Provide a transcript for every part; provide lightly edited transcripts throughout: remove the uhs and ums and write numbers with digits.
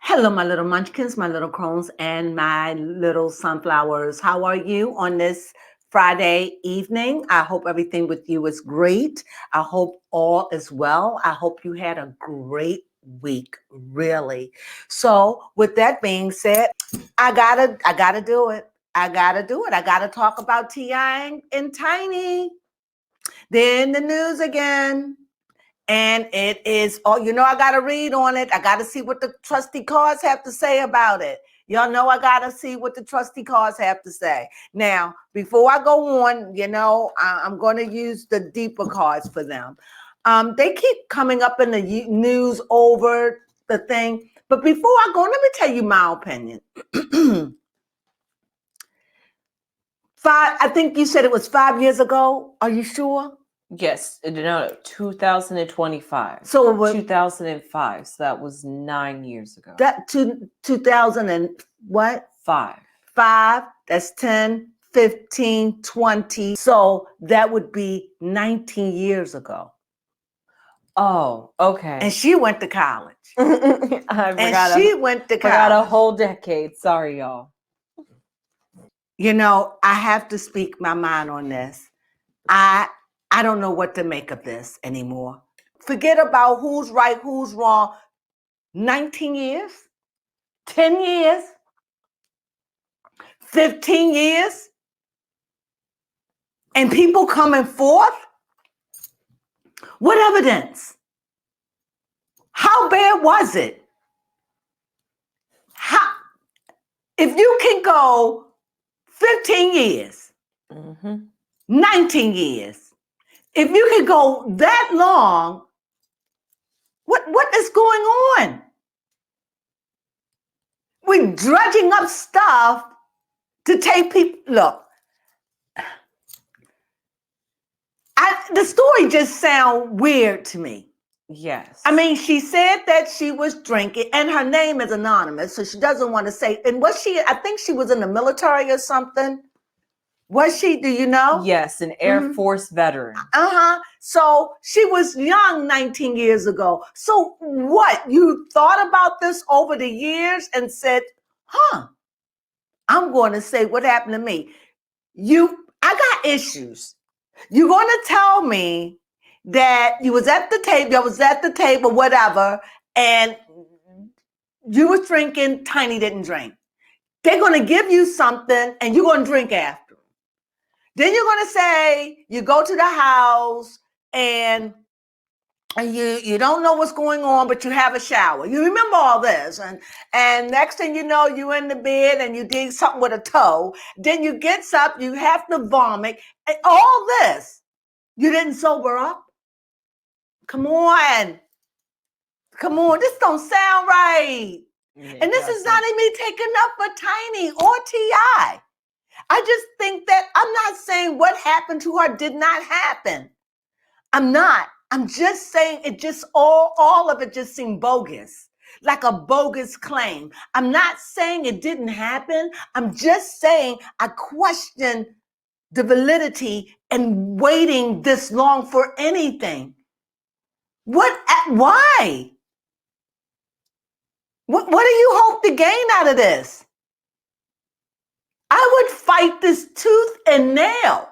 Hello, my little munchkins, my little crones, and my little sunflowers. How are you on this Friday evening? I hope everything with you is great. I hope all is well. I hope you had a great week, really. So, with that being said, I gotta do it. I gotta do it. I gotta talk about Ti and Tiny. They're in the news again. And it is, oh, I got to read on it. I got to see what the trusty cards have to say about it. Y'all know I got to see what the trusty cards have to say. Now, before I go on, I'm going to use the deeper cards for them. They keep coming up in the news over the thing. But before I go, let me tell you my opinion. I think you said it was 5 years ago. Are you sure? Yes, no, 2025. So it was 2005. So that was 9 years ago. That 2000 and what? 5. That's 10, 15, 20. So that would be 19 years ago. Oh, okay. And she went to college. She went to college. Forgot a whole decade. Sorry, y'all. I have to speak my mind on this. I don't know what to make of this anymore. Forget about who's right, who's wrong. 19 years? 10 years? 15 years? And people coming forth? What evidence? How bad was it? If you can go 15 years, 19 years, if you can go that long, what is going on? We're dredging up stuff to take people. Look, the story just sounds weird to me. Yes. I mean, she said that she was drinking, and her name is anonymous, so she doesn't want to say. And I think she was in the military or something. Was she? Do you know? Yes, an Air Force veteran. So she was young 19 years ago. So what? You thought about this over the years and said, I'm going to say what happened to me. I got issues. You're going to tell me that you was at the table, whatever, and you was drinking, Tiny didn't drink. They're going to give you something and you're going to drink after. Then you're going to say you go to the house and you don't know what's going on, but you have a shower. You remember all this. And next thing you know, you're in the bed and you did something with a toe. Then you get up, you have to vomit. And all this, you didn't sober up? Come on. This don't sound right. And this is not even taking up for Tiny or T.I. I just think that I'm not saying what happened to her did not happen. I'm not. I'm just saying it just all of it just seemed bogus, like a bogus claim. I'm not saying it didn't happen. I'm just saying I question the validity and waiting this long for anything. Why? What do you hope to gain out of this? I would fight this tooth and nail.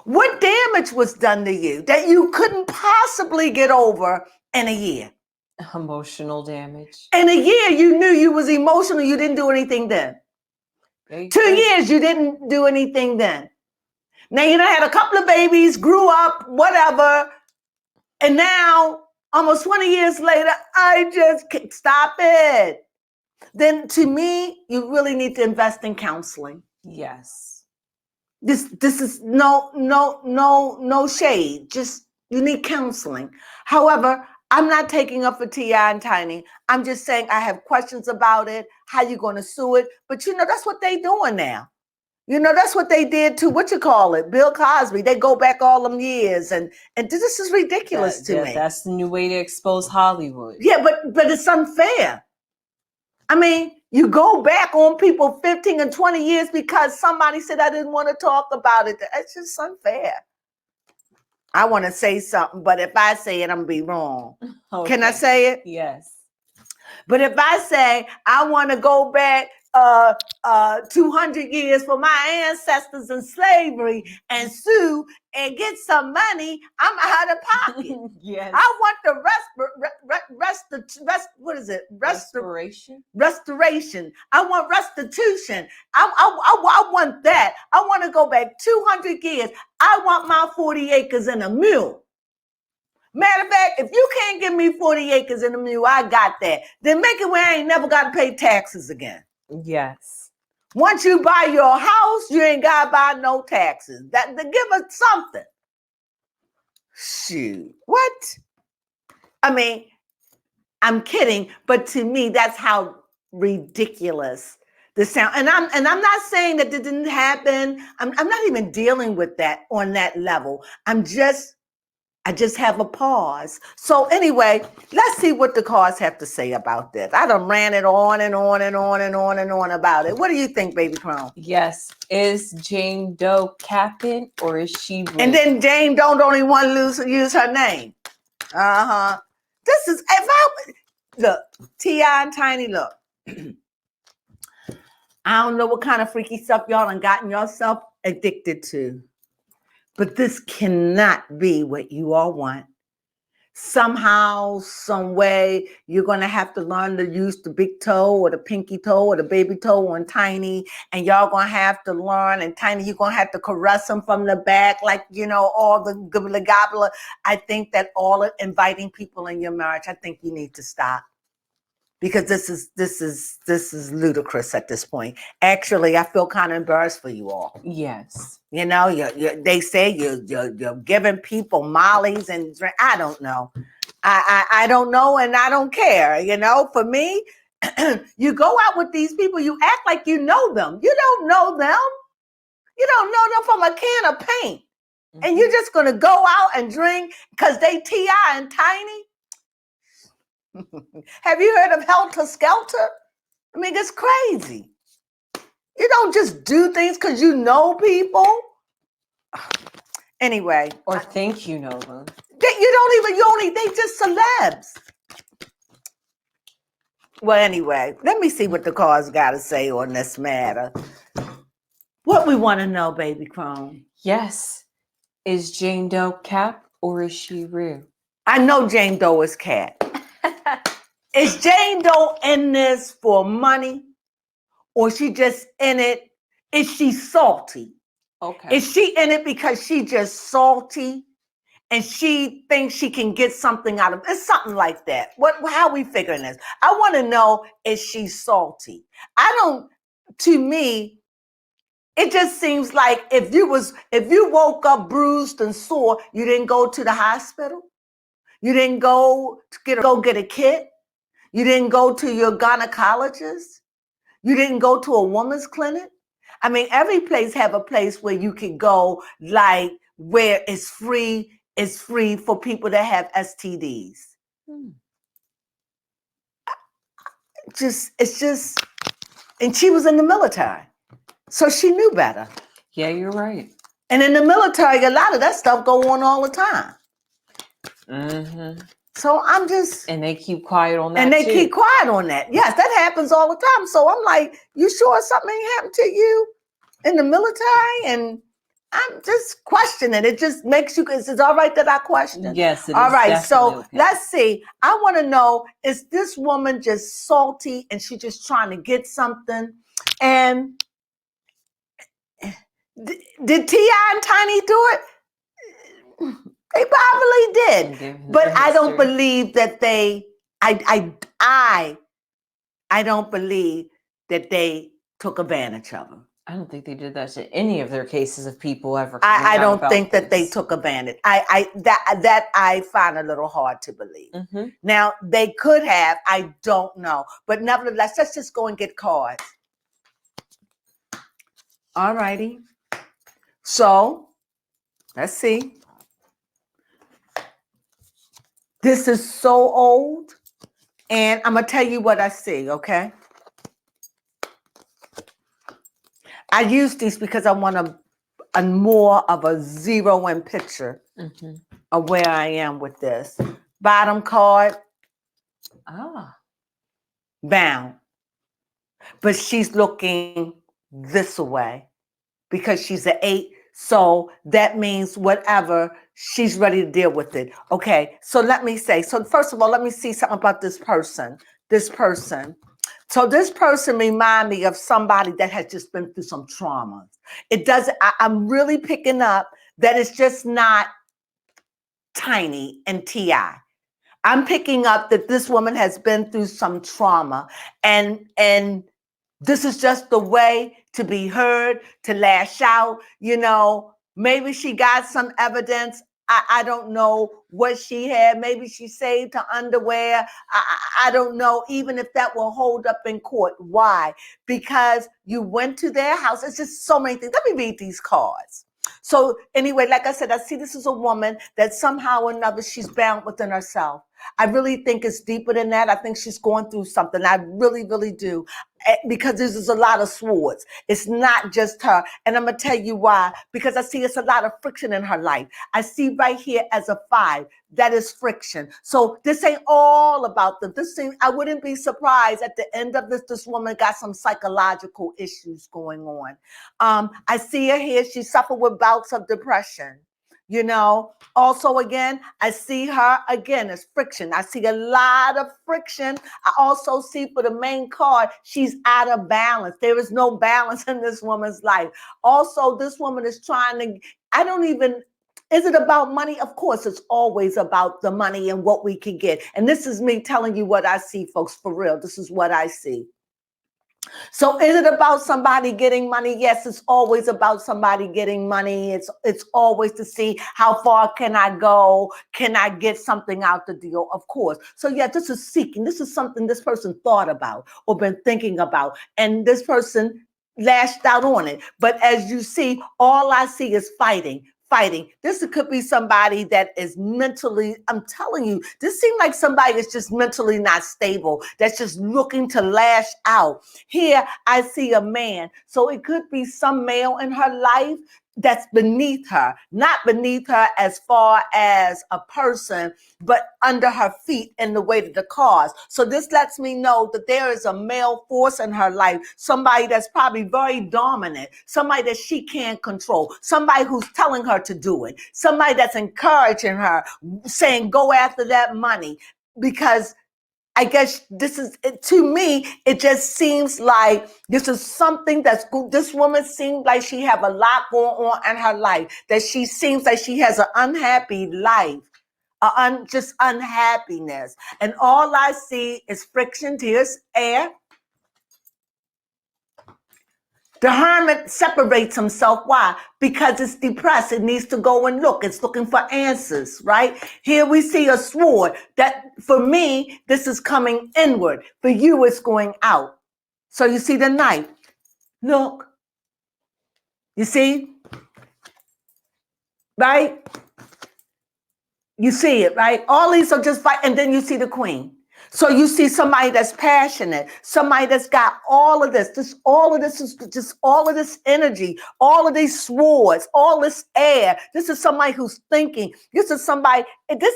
What damage was done to you that you couldn't possibly get over in a year? Emotional damage. In a year, you knew you was emotional. You didn't do anything then. 2 years, you didn't do anything then. Now, you done had a couple of babies, grew up, whatever. And now, almost 20 years later, I just can't stop it. Then to me, you really need to invest in counseling. Yes. This is no shade. Just you need counseling. However, I'm not taking up for T.I. and Tiny. I'm just saying I have questions about it. How you going to sue it? But that's what they doing now. That's what they did to Bill Cosby. They go back all them years, and this is ridiculous to me. That's the new way to expose Hollywood. Yeah, but it's unfair. I mean, you go back on people 15 and 20 years because somebody said I didn't want to talk about it. That's just unfair. I want to say something, but if I say it, I'm going to be wrong. Okay. Can I say it? Yes. But if I say I want to go back 200 years for my ancestors in slavery and sue and get some money, I'm out of pocket. Yes. I want the restoration. I want restitution. I want that. I want to go back 200 years. I want my 40 acres and a mule. Matter of fact, if you can't give me 40 acres and a mule, I got that. Then make it where I ain't never got to pay taxes again. Yes. Once you buy your house, you ain't got to buy no taxes. That to give us something. Shoot. What? I mean, I'm kidding, but to me, that's how ridiculous the sound. And I'm not saying that it didn't happen. I'm not even dealing with that on that level. I just have a pause. So anyway, let's see what the cards have to say about this. I done ran it on and on and on and on and on about it. What do you think, baby Crone? Yes. Is Jane Doe capping or is she rude? And then Jane Doe don't even want to use her name. Uh-huh. This is, look, T.I. and Tiny, look. I don't know what kind of freaky stuff y'all done gotten yourself addicted to. But this cannot be what you all want. Somehow, some way, you're going to have to learn to use the big toe or the pinky toe or the baby toe on Tiny. And y'all going to have to learn. And Tiny, you're going to have to caress him from the back like, all the gobbler gobbler. I think that all of inviting people in your marriage, I think you need to stop. Because this is ludicrous at this point. Actually, I feel kind of embarrassed for you all. Yes. They say you're giving people mollies and drink. I don't know. I don't know, and I don't care. For me, you go out with these people, you act like you know them. You don't know them. You don't know them from a can of paint. Mm-hmm. And you're just going to go out and drink because they T.I. and Tiny? Have you heard of Helter Skelter? I mean, it's crazy. You don't just do things because you know people. Anyway. Or think you know them. They just celebs. Well, anyway, let me see what the cards got to say on this matter. What we want to know, baby Crone. Yes. Is Jane Doe cap or is she real? I know Jane Doe is cat. Is Jane Doe in this for money? Or she just in it? Is she salty? Okay. Is she in it because she just salty and she thinks she can get something out of it? It's something like that. How are we figuring this? I want to know, is she salty? To me, it just seems like if you woke up bruised and sore, you didn't go to the hospital. You didn't go get a kit. You didn't go to your gynecologist. You didn't go to a woman's clinic. I mean, every place have a place where you can go, like where it's free for people that have STDs. It's just, and she was in the military, so she knew better. Yeah, you're right. And in the military, a lot of that stuff go on all the time. Mm-hmm. So I'm just... And they keep quiet on that, And they keep quiet on that. Yes, that happens all the time. So I'm like, you sure something ain't happened to you in the military? And I'm just questioning. It just makes you... Is it all right that I question? Yes, it is. All right, so okay. Let's see. I want to know, is this woman just salty and she's just trying to get something? And did T.I. and Tiny do it? They probably did, but I don't believe that I don't believe that they took advantage of them. I don't think they did that to any of their cases of people ever. I don't think that they took advantage. That I find a little hard to believe. Mm-hmm. Now they could have. I don't know, but nevertheless, let's just go and get cards. All righty. So let's see. This is so old, and I'm going to tell you what I see, okay? I use these because I want a more of a zero-in picture of where I am with this. Bottom card. bound. But she's looking this way because she's an 8. So that means whatever, she's ready to deal with it. Okay, so let me say, so first of all, let me see something about this person. So this person remind me of somebody that has just been through some trauma. It doesn't, I'm really picking up that it's just not tiny and TI. I'm picking up that this woman has been through some trauma, and this is just the way to be heard, to lash out. Maybe she got some evidence. I don't know what she had. Maybe she saved her underwear. I don't know, even if that will hold up in court. Why? Because you went to their house. It's just so many things. Let me read these cards. So anyway, like I said, I see this is a woman that somehow or another she's bound within herself. I really think it's deeper than that. I think she's going through something. I really, really do. Because there's a lot of swords. It's not just her. And I'm going to tell you why. Because I see it's a lot of friction in her life. I see right here as a 5. That is friction. So this ain't all about them. I wouldn't be surprised at the end of this woman got some psychological issues going on. I see her here. She suffered with bouts of depression. Also again, I see her again as friction. I see a lot of friction. I also see for the main card, she's out of balance. There is no balance in this woman's life. Also, this woman is trying to, is it about money? Of course, it's always about the money and what we can get. And this is me telling you what I see, folks, for real. This is what I see. So is it about somebody getting money? Yes, it's always about somebody getting money. It's always to see how far can I go? Can I get something out the deal? Of course. So yeah, this is seeking. This is something this person thought about or been thinking about. And this person lashed out on it. But as you see, all I see is fighting. This could be somebody that is mentally, I'm telling you, this seems like somebody that's just mentally not stable, that's just looking to lash out. Here, I see a man. So it could be some male in her life that's beneath her, not beneath her as far as a person, but under her feet in the way of the cars. So this lets me know that there is a male force in her life, somebody that's probably very dominant, somebody that she can't control, somebody who's telling her to do it, somebody that's encouraging her, saying, go after that money. Because I guess to me, it just seems like this is something this woman seems like she have a lot going on in her life, that she seems like she has an unhappy life, just unhappiness. And all I see is friction, tears, air. The hermit separates himself. Why? Because it's depressed. It needs to go and look. It's looking for answers, right? Here we see a sword. That, for me, this is coming inward. For you, it's going out. So you see the knife. Look. You see? Right? You see it, right? All these are just fight. And then you see the queen. So you see somebody that's passionate, somebody that's got all of this, all of this energy, all of these swords, all this air. This is somebody who's thinking. This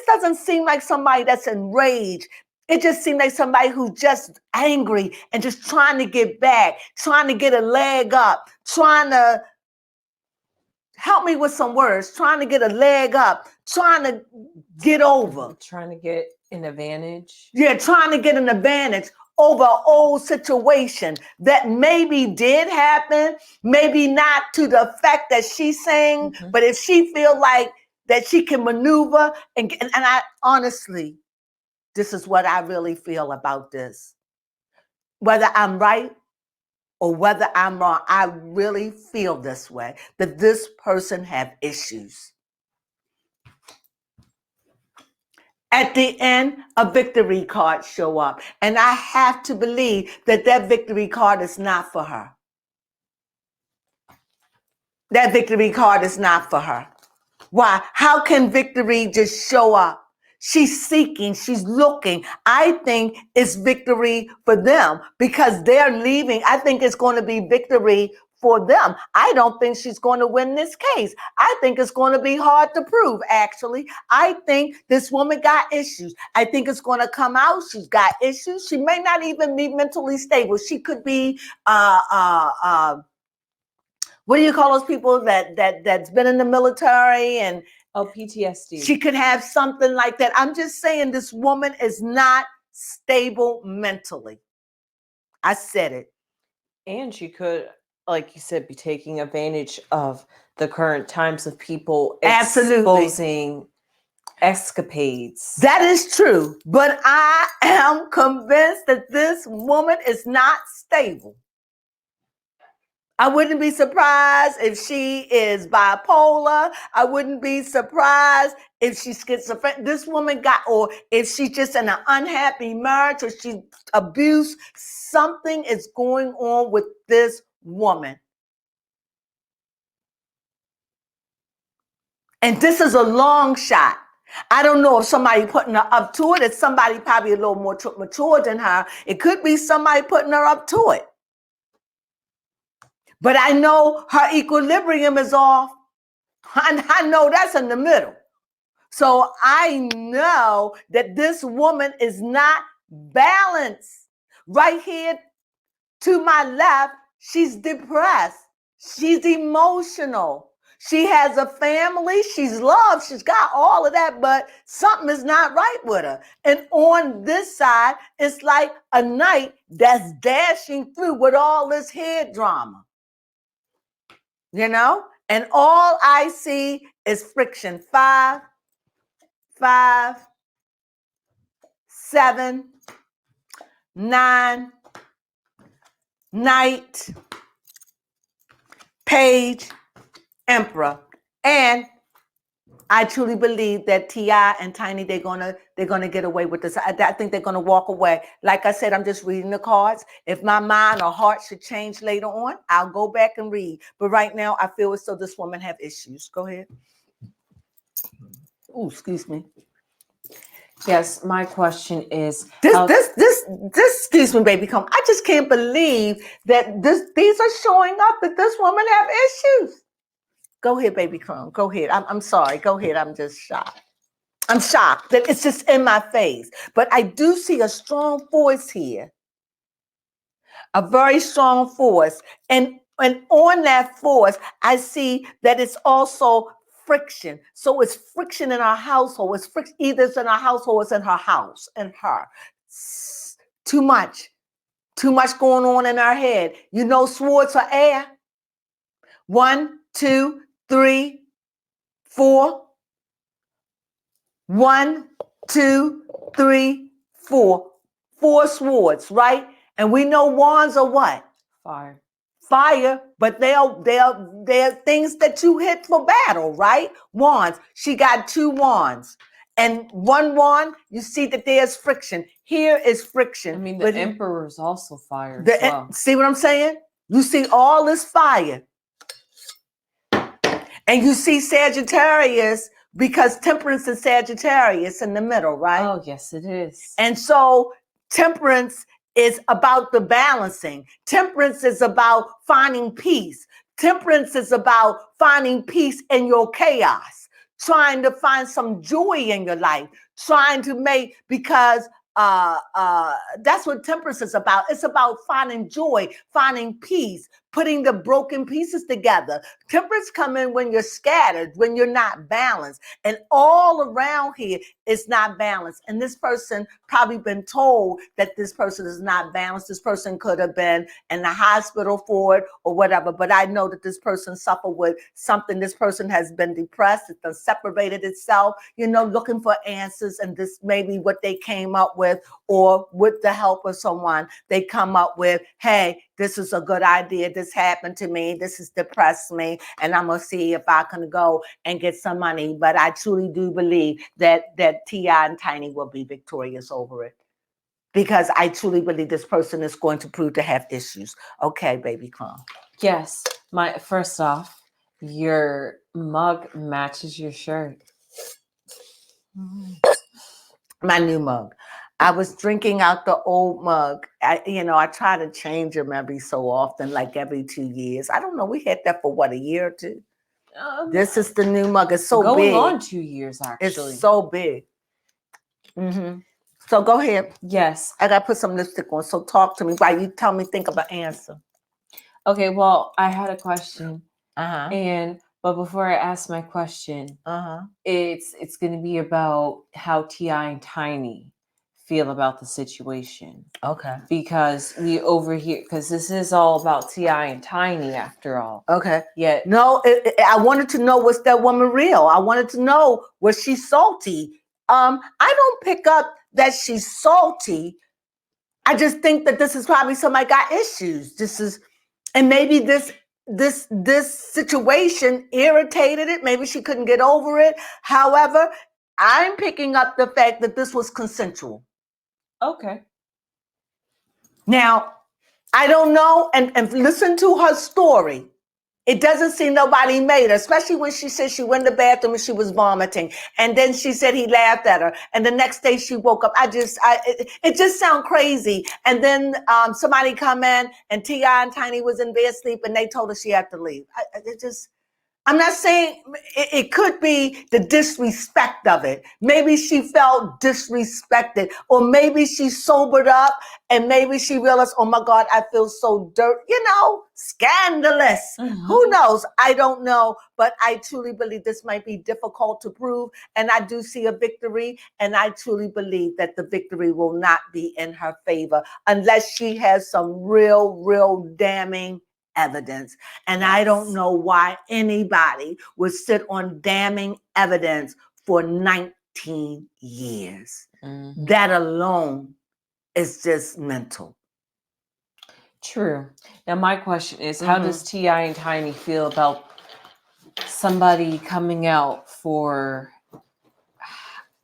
doesn't seem like somebody that's enraged. It just seems like somebody who's just angry and just trying to get back, trying to get a leg up, trying to help me with some words, trying to get a leg up, trying to get over. Trying to get an advantage. Yeah, trying to get an advantage over an old situation that maybe did happen, maybe not to the effect that she's saying, but if she feel like that she can maneuver, and I honestly, this is what I really feel about this. Whether I'm right or whether I'm wrong, I really feel this way, that this person have issues. At the end, a victory card show up. And I have to believe that victory card is not for her. That victory card is not for her. Why? How can victory just show up? She's seeking, she's looking. I think it's victory for them because they're leaving. I think it's going to be victory for them. I don't think she's going to win this case. I think it's going to be hard to prove, actually. I think this woman got issues. I think it's going to come out. She's got issues. She may not even be mentally stable. She could be, what do you call those people that's been in the military and PTSD. She could have something like that. I'm just saying this woman is not stable mentally. I said it. And she could, like you said, be taking advantage of the current times of people exposing escapades. That is true. But I am convinced that this woman is not stable. I wouldn't be surprised if she is bipolar. I wouldn't be surprised if she's schizophrenic. This woman or if she's just in an unhappy marriage or she's abused. Something is going on with this woman. And this is a long shot. I don't know if somebody putting her up to it. It's somebody probably a little more mature than her. It could be somebody putting her up to it. But I know her equilibrium is off. I know that's in the middle. So I know that this woman is not balanced. Right here to my left, she's depressed. She's emotional. She has a family. She's loved. She's got all of that, but something is not right with her. And on this side, it's like a knight that's dashing through with all this head drama. You know? And all I see is friction. 5, 5, 7, 9, Knight, Page, Emperor. And I truly believe that T.I. and Tiny, they're gonna get away with this. I think they're gonna walk away. Like I said, I'm just reading the cards. If my mind or heart should change later on, I'll go back and read. But right now, I feel as though this woman have issues. Go ahead. Oh, excuse me. Yes, my question is this excuse me, baby, come. I just can't believe that these are showing up that this woman have issues. Go ahead, baby Crone. Go ahead. I'm sorry. Go ahead. I'm just shocked. I'm shocked that it's just in my face. But I do see a strong force here. A very strong force. And on that force, I see that it's also friction. So it's friction in our household. It's friction, either it's in our household or it's in her house, in her. Too much. Too much going on in our head. You know, swords are air. 1, 2, 3, 4. 1, 2, 3, 4. 4 swords, right? And we know wands are what? Fire. Fire, but they're things that you hit for battle, right? Wands. She got 2 wands. And 1 wand, you see that there's friction. Here is friction. I mean, the Emperor is also fire as well. See what I'm saying? You see all this fire. And you see Sagittarius, because Temperance is Sagittarius in the middle, right? Oh, yes, it is. And so Temperance is about the balancing. Temperance is about finding peace. Temperance is about finding peace in your chaos, trying to find some joy in your life, trying to make, because that's what Temperance is about. It's about finding joy, finding peace, putting the broken pieces together. Temperance come in when you're scattered, when you're not balanced. And all around here, it's not balanced. And this person probably been told that this person is not balanced. This person could have been in the hospital for it or whatever. But I know that this person suffered with something. This person has been depressed. It's separated itself, you know, looking for answers. And this may be what they came up with, or with the help of someone, they come up with, hey, this is a good idea. This happened to me. This has depressed me. And I'm going to see if I can go and get some money. But I truly do believe that T.I. and Tiny will be victorious over it. Because I truly believe this person is going to prove to have issues. Okay, baby Crone. Yes. First off, your mug matches your shirt. My new mug. I was drinking out the old mug. I try to change them every so often, like every 2 years. I don't know. We had that for what, a year or two? This is the new mug. It's so going big. on 2 years, actually. It's so big. So go ahead. Yes. I got to put some lipstick on. So talk to me while you tell me, think of an answer. Okay, well, I had a question. But before I ask my question, it's going to be about how T.I. and Tiny feel about the situation. Okay. Because we overhear, because this is all about T.I. and Tiny after all. Okay. Yeah. No, I wanted to know, was that woman real? I wanted to know, was she salty? I don't pick up that she's salty. I just think that this is probably somebody got issues. And maybe this situation irritated it. Maybe she couldn't get over it. However, I'm picking up the fact that this was consensual. Okay. Now, I don't know, and listen to her story. It doesn't seem nobody made her, especially when she said she went to the bathroom and she was vomiting. And then she said he laughed at her. And the next day she woke up. It just sounds crazy. And then somebody come in and T.I. and Tiny was in bed asleep and they told her she had to leave. I'm not saying it could be the disrespect of it. Maybe she felt disrespected, or maybe she sobered up and maybe she realized, oh my God, I feel so scandalous. Who knows? I don't know, but I truly believe this might be difficult to prove. And I do see a victory, and I truly believe that the victory will not be in her favor unless she has some real damning evidence. And I don't know why anybody would sit on damning evidence for 19 years. That alone is just mental. True. Now my question is, how does T.I. and Tiny feel about somebody coming out for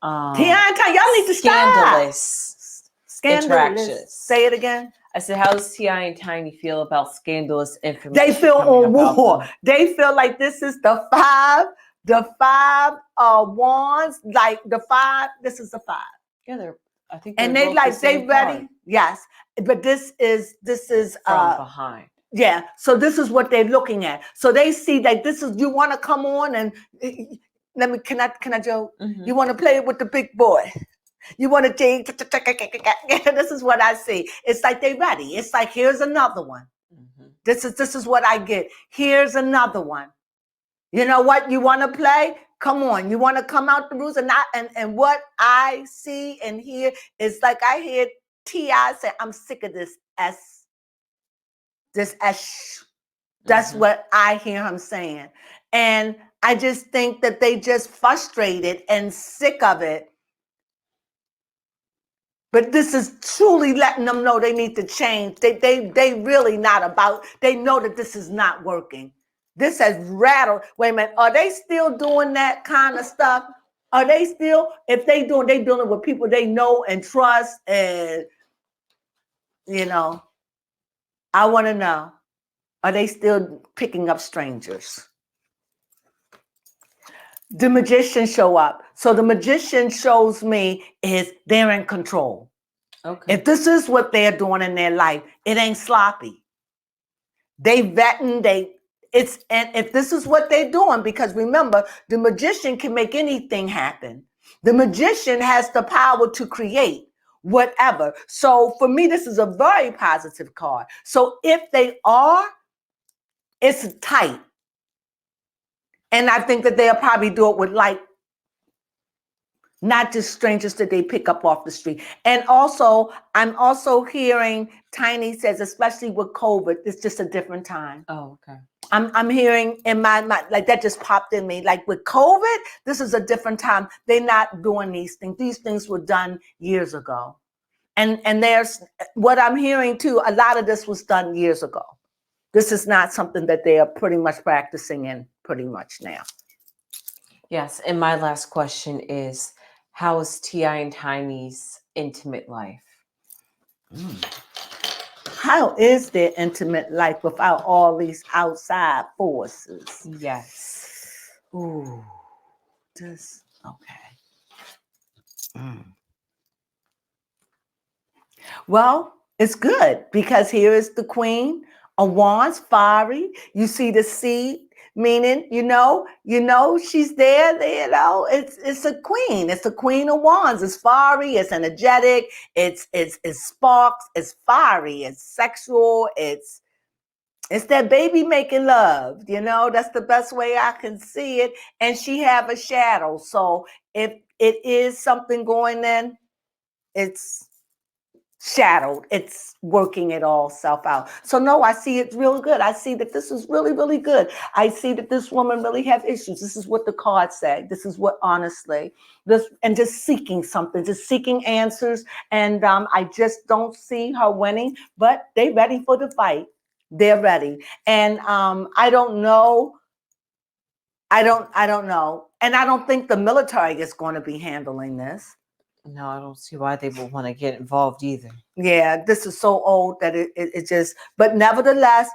T.I. and Tiny, y'all need to scandalous attractions? Say it again. I said, how does T.I. and Tiny feel about scandalous information? They feel on war. They feel like this is the five wands, like the five. This is the five. Yeah, I think and they like they ready. Card. Yes, but this is from behind. Yeah, so this is what they're looking at. So they see that this is, you want to come on and can I joke? You want to play with the big boy. You want to take, this is what I see. It's like they ready. It's like, here's another one. This is what I get. Here's another one. You know what? You want to play? Come on. You want to come out the rules? And what I see and hear is like, I hear T.I. say, I'm sick of this S. That's what I hear him saying. And I just think that they just frustrated and sick of it. But this is truly letting them know they need to change. They really not about, they know that this is not working. This has rattled. Wait a minute, are they still doing that kind of stuff? Are they still, if they doing it with people they know and trust, and I want to know, are they still picking up strangers? The magician show up. So the magician shows me is they're in control. Okay. If this is what they're doing in their life, it ain't sloppy. They vetting, and if this is what they're doing, because remember, the magician can make anything happen. The magician has the power to create whatever. So for me, this is a very positive card. So if they are, it's tight. And I think that they'll probably do it with not just strangers that they pick up off the street. And also, I'm also hearing Tiny says, especially with COVID, it's just a different time. Oh, okay. I'm hearing in my mind, like that just popped in me. Like with COVID, this is a different time. They're not doing these things. These things were done years ago. And there's what I'm hearing too, a lot of this was done years ago. This is not something that they are pretty much practicing in pretty much now. Yes, and my last question is, how is T.I. and Tiny's intimate life? How is their intimate life without all these outside forces? Yes. Ooh, okay. Well, it's good because here is the Queen of Wands, fiery. You see the seed, meaning she's there. It's a queen. It's the Queen of Wands. It's fiery. It's energetic. It's sparks. It's fiery. It's sexual. It's that baby making love. That's the best way I can see it. And she have a shadow. So if it is something going in, it's shadowed. It's working it all self out. So no, I see it's real good. I see that this is really, really good. I see that this woman really have issues. This is what the card said. This is what honestly, and just seeking something, just seeking answers. And I just don't see her winning, but they ready for the fight. They're ready. And I don't know. I don't know. And I don't think the military is going to be handling this. No, I don't see why they would want to get involved either. Yeah, this is so old that it just, but nevertheless,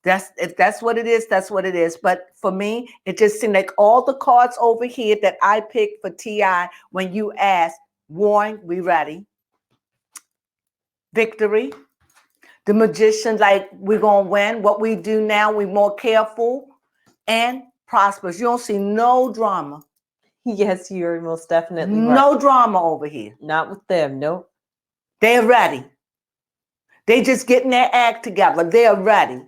if that's what it is, that's what it is. But for me, it just seemed like all the cards over here that I picked for TI, when you asked, warring, we ready. Victory. The magician, like we're going to win. What we do now, we're more careful and prosperous. You don't see no drama. Yes, you're most definitely right. No drama over here. Not with them, nope. They're ready. They just getting their act together. They're ready.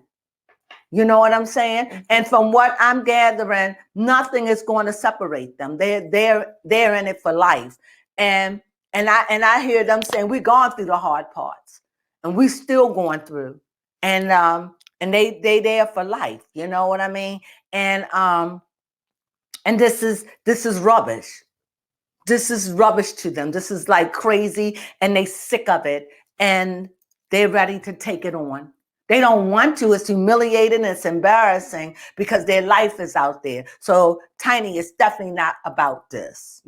You know what I'm saying? And from what I'm gathering, nothing is going to separate them. They're in it for life. And I hear them saying, we're going through the hard parts and we're still going through. And they there for life. You know what I mean? And this is rubbish. This is rubbish to them. This is like crazy, and they sick of it, and they're ready to take it on. They don't want to. It's humiliating. It's embarrassing because their life is out there. So Tiny is definitely not about this,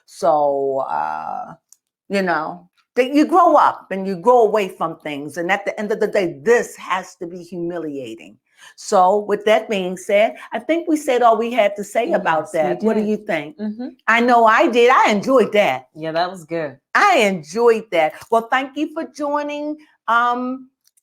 So, you grow up and you grow away from things. And at the end of the day, this has to be humiliating. So with that being said, I think we said all we had to say about that. What do you think? Mm-hmm. I know I did. I enjoyed that. Yeah, that was good. I enjoyed that. Well, thank you for joining.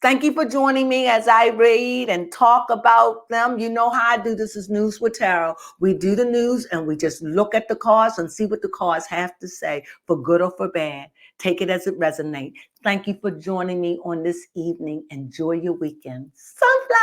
Thank you for joining me as I read and talk about them. You know how I do. This is News with Tarot. We do the news and we just look at the cards and see what the cards have to say, for good or for bad. Take it as it resonates. Thank you for joining me on this evening. Enjoy your weekend. Sunflower.